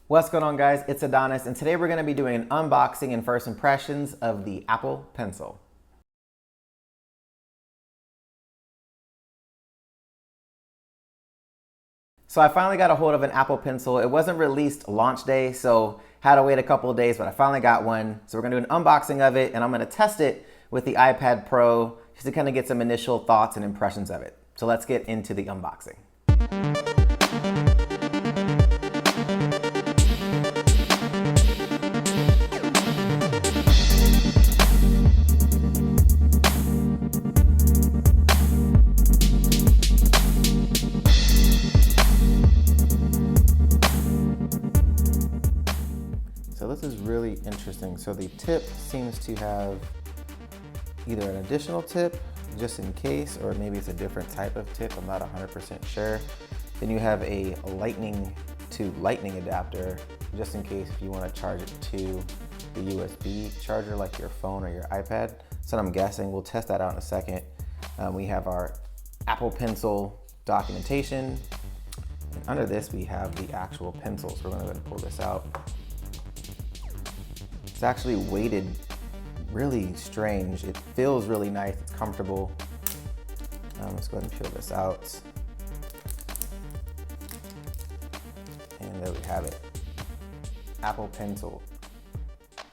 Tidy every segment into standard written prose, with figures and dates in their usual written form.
What's going on, guys? It's Adonis, and today we're going to be doing an unboxing and first impressions of the Apple Pencil. So I finally got a hold of an Apple Pencil. It wasn't released launch day, so had to wait a couple of days, but I finally got one. So we're going to do an unboxing of it, and I'm going to test it with the iPad Pro just to kind of get some initial thoughts and impressions of it. So let's get into the unboxing. So this is really interesting. So the tip seems to have either an additional tip just in case, or maybe it's a different type of tip. I'm not 100% sure. Then you have a lightning to lightning adapter just in case if you want to charge it to the USB charger like your phone or your iPad. So I'm guessing. We'll test that out in a second. We have our Apple Pencil documentation. And under this we have the actual pencil. So we're going to go ahead and pull this out. It's actually weighted really strange. It feels really nice, it's comfortable. Let's go ahead and peel this out. And there we have it. Apple Pencil.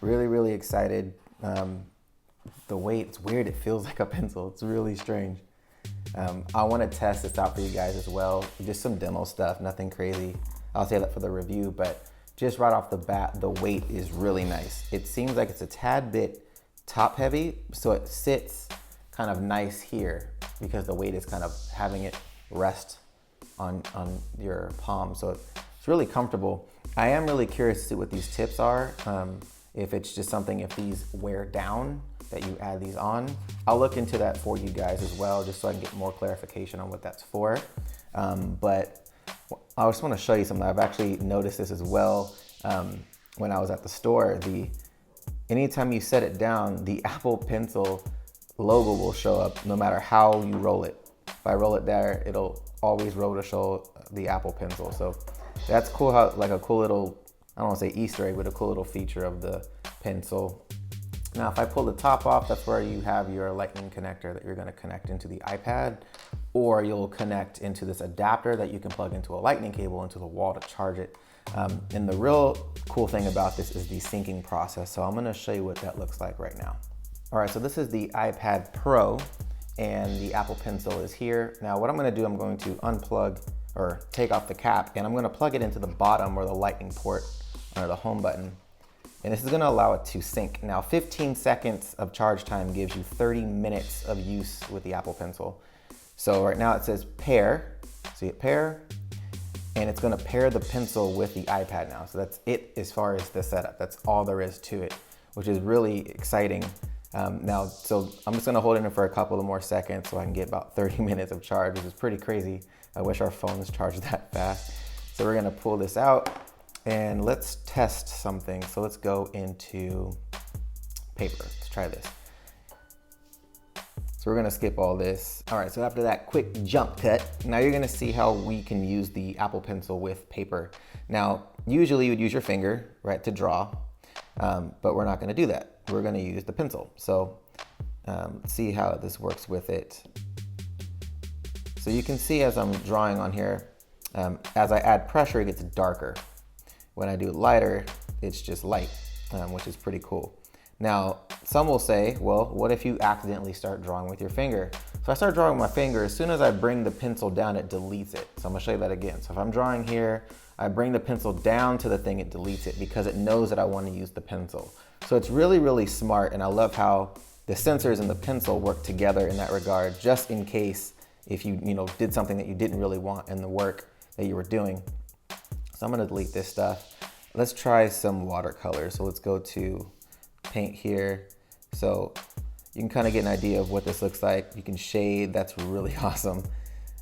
Really, really excited. The weight, it's weird, it feels like a pencil. It's really strange. I want to test this out for you guys as well. Just some demo stuff, nothing crazy. I'll say that for the review, but just right off the bat, the weight is really nice. It seems like it's a tad bit top heavy, so it sits kind of nice here because the weight is kind of having it rest on your palm. So it's really comfortable. I am really curious to see what these tips are. If it's just something, if these wear down, that you add these on. I'll look into that for you guys as well, just so I can get more clarification on what that's for. But I just want to show you something. I've actually noticed this as well when I was at the store. Anytime you set it down, the Apple Pencil logo will show up no matter how you roll it. If I roll it there, it'll always roll to show the Apple Pencil. So that's cool, how like a cool little, I don't want to say Easter egg, but a cool little feature of the pencil. Now, if I pull the top off, that's where you have your lightning connector that you're going to connect into the iPad, or you'll connect into this adapter that you can plug into a lightning cable into the wall to charge it. And the real cool thing about this is the syncing process. So I'm going to show you what that looks like right now. All right, so this is the iPad Pro and the Apple Pencil is here. Now what I'm going to do, I'm going to unplug or take off the cap, and I'm going to plug it into the bottom or the lightning port under the home button. And this is going to allow it to sync. Now 15 seconds of charge time gives you 30 minutes of use with the Apple Pencil. So right now it says pair, see it pair, and it's going to pair the pencil with the iPad now. So that's it as far as the setup. That's all there is to it, which is really exciting. Now, so I'm just going to hold it in for a couple of more seconds so I can get about 30 minutes of charge, which is pretty crazy. I wish our phones charged that fast. So we're going to pull this out and let's test something. So let's go into paper. Let's try this. So we're gonna skip all this. All right, so after that quick jump cut, now you're gonna see how we can use the Apple Pencil with paper. Now, usually you would use your finger, right, to draw, but we're not gonna do that. We're gonna use the pencil. So let's see how this works with it. So you can see as I'm drawing on here, as I add pressure, it gets darker. When I do it lighter, it's just light, which is pretty cool. Now, some will say, well, what if you accidentally start drawing with your finger? So I start drawing with my finger, as soon as I bring the pencil down, it deletes it. So I'm gonna show you that again. So if I'm drawing here, I bring the pencil down to the thing, it deletes it because it knows that I wanna use the pencil. So it's really, really smart, and I love how the sensors and the pencil work together in that regard, just in case if you did something that you didn't really want in the work that you were doing. So I'm gonna delete this stuff. Let's try some watercolor. So let's go to paint here. So you can kind of get an idea of what this looks like. You can shade, that's really awesome.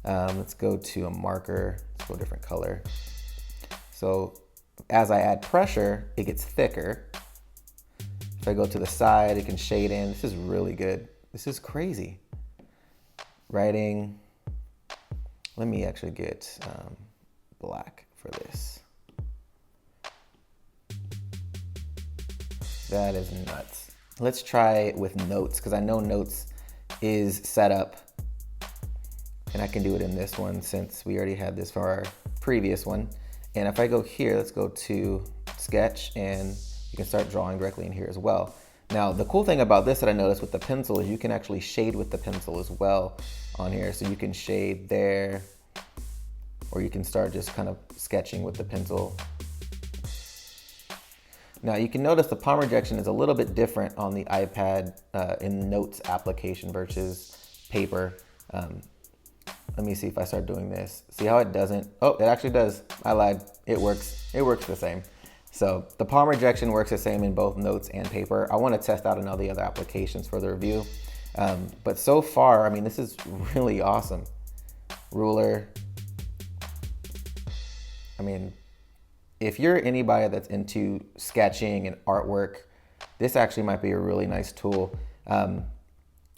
Let's go to a marker, let's go a different color. So as I add pressure, it gets thicker. If I go to the side, it can shade in. This is really good. This is crazy. Writing, let me actually get black for this. That is nuts. Let's try with notes, because I know notes is set up. And I can do it in this one since we already had this for our previous one. And if I go here, let's go to sketch, and you can start drawing directly in here as well. Now, the cool thing about this that I noticed with the pencil is you can actually shade with the pencil as well on here. So you can shade there, or you can start just kind of sketching with the pencil. Now you can notice the palm rejection is a little bit different on the iPad in the Notes application versus paper. Let me see if I start doing this. See how it doesn't? Oh, it actually does. I lied. It works. It works the same. So the palm rejection works the same in both Notes and paper. I want to test out all the other applications for the review. But so far, I mean, this is really awesome. Ruler. I mean, if you're anybody that's into sketching and artwork, this actually might be a really nice tool.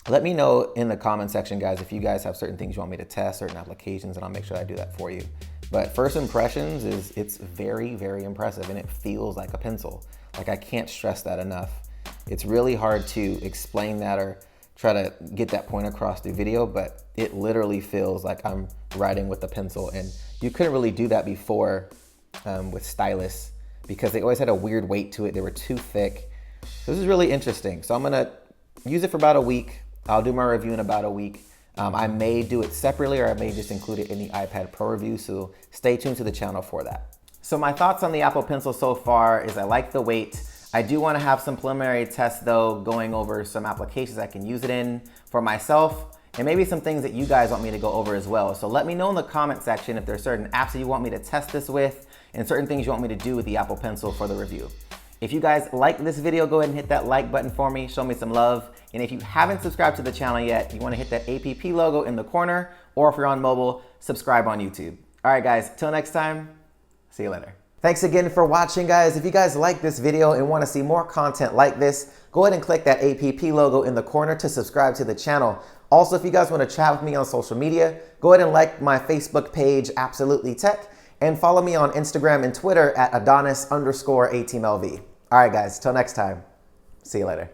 Let me know in the comment section, guys, if you guys have certain things you want me to test, certain applications, and I'll make sure I do that for you. But first impressions is it's very, very impressive, and it feels like a pencil. Like, I can't stress that enough. It's really hard to explain that or try to get that point across through video, but it literally feels like I'm writing with a pencil. And you couldn't really do that before with stylus because they always had a weird weight to it. They were too thick. This is really interesting. So I'm gonna use it for about a week. I'll do my review in about a week. I may do it separately, or I may just include it in the iPad Pro review, so stay tuned to the channel for that. So my thoughts on the Apple Pencil so far is I like the weight. I do want to have some preliminary tests though, going over some applications I can use it in for myself, and maybe some things that you guys want me to go over as well. So let me know in the comment section if there's certain apps that you want me to test this with, and certain things you want me to do with the Apple Pencil for the review. If you guys like this video, go ahead and hit that like button for me, show me some love. And if you haven't subscribed to the channel yet, you wanna hit that APP logo in the corner, or if you're on mobile, subscribe on YouTube. All right, guys, till next time, see you later. Thanks again for watching, guys. If you guys like this video and wanna see more content like this, go ahead and click that APP logo in the corner to subscribe to the channel. Also, if you guys wanna chat with me on social media, go ahead and like my Facebook page, Absolutely Tech, and follow me on Instagram and Twitter at Adonis_ATMLV. All right, guys, till next time, see you later.